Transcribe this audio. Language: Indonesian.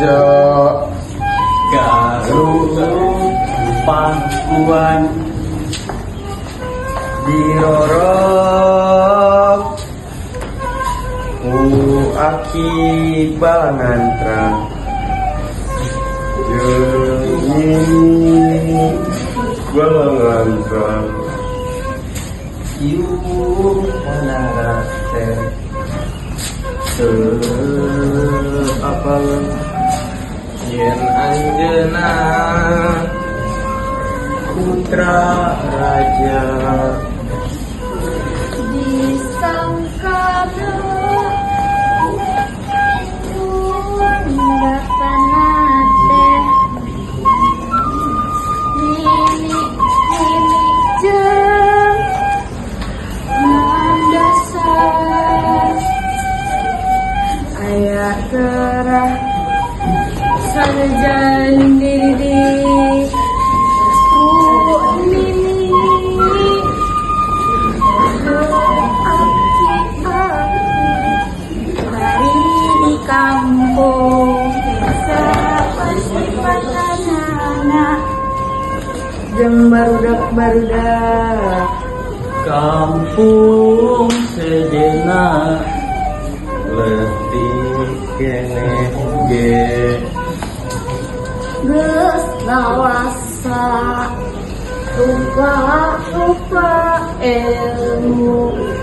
raja Garut pangkuan dirorok aki balangantra jeung balangantra ieu manarate apa yen anjeunna putra raja disangka nggak pernah teh ini jam mandasar ayat gerah sarjan diri kampung seperti anak jeung barudak kampung sedena letih keneh ge geus dewasa rupa ilmu